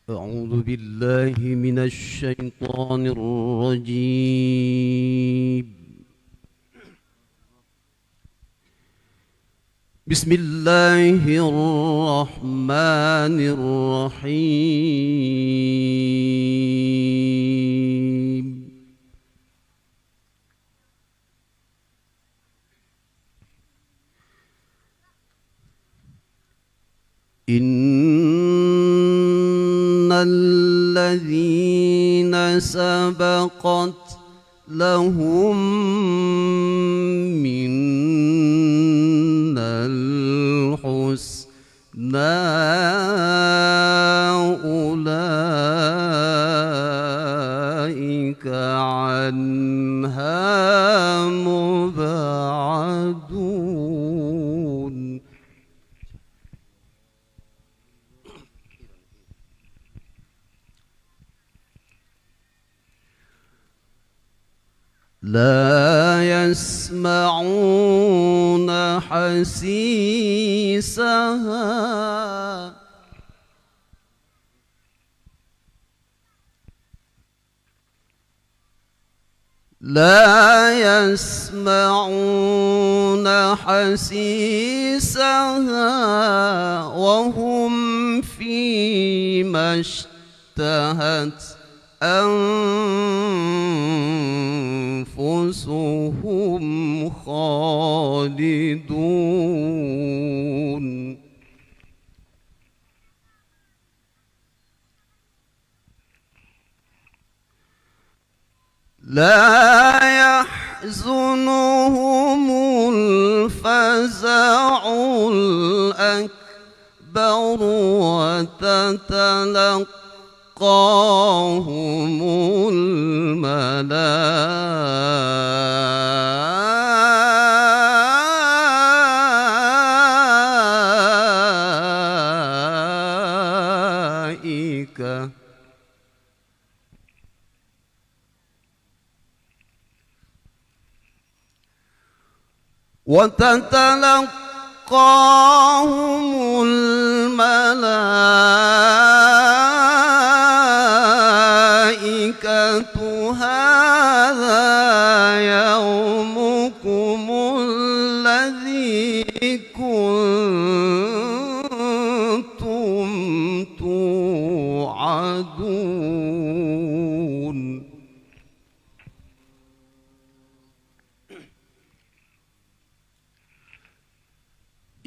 أعوذ بالله من الشيطان الرجيم. بسم الله الرحمن الرحيم. إن الذين سبقت لهم منا الحسنى أولئك عنها مبعدون. لا يسمعون حسيسها وهم فيما اشتهت أنفسهم خالدون. لا يحزنهم الفزع الأكبر وتتلقاهم الملائكة هذا يومكم الذي كنتم توعدون.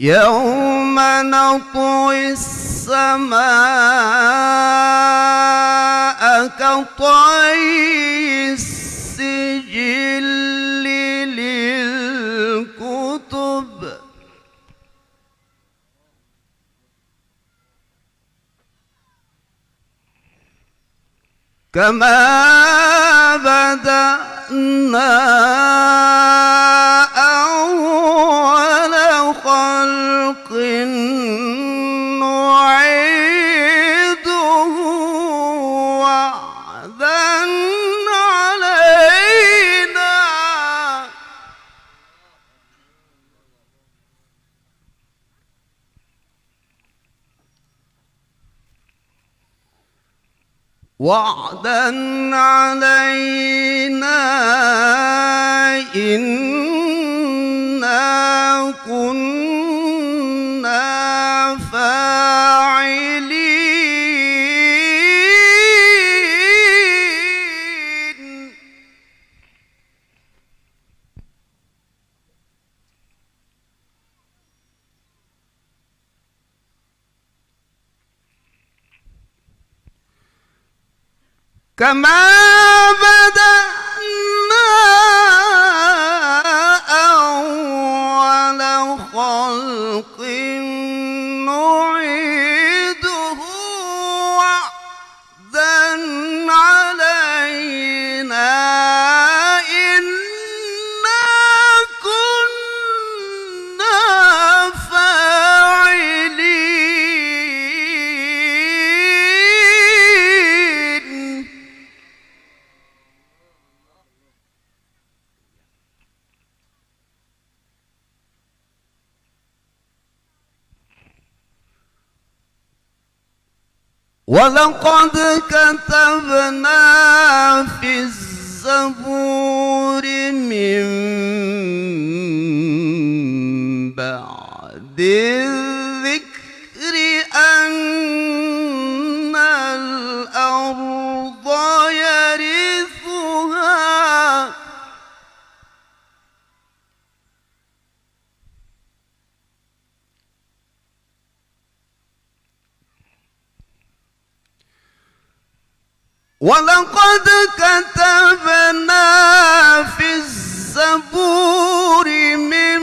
يوم نطوي السماء كطي السجل للكتب كما بدأنا أول خلق نعيده وعدا علينا إنا كنا فاعلين. كما بدأنا أول خلق نعيده وعدا علينا إنا كنا فاعلين. ولقد كتبنا في الزبور من بعد الذكر أن الأرض يرثها ولقد كتبنا في الزبور من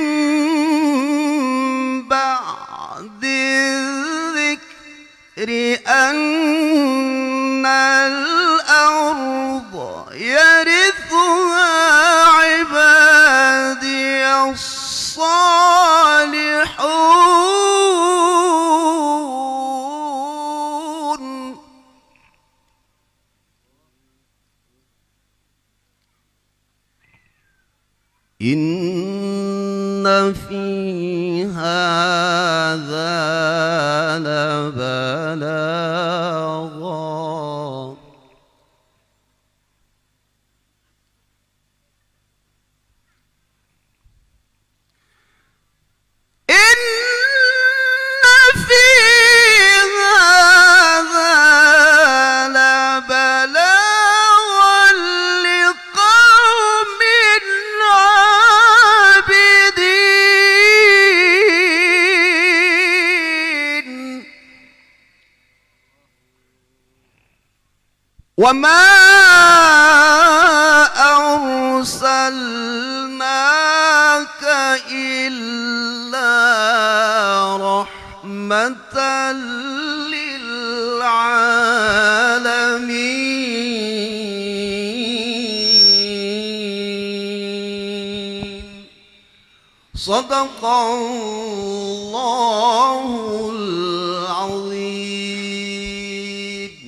بعد الذكر أن الأرض يرثها عبادي الصالحون إن في هذا لبلاغا إن في هذا لبلاغا لقوم عابدين وما أرسلناك إلا رحمة للعالمين صدق الله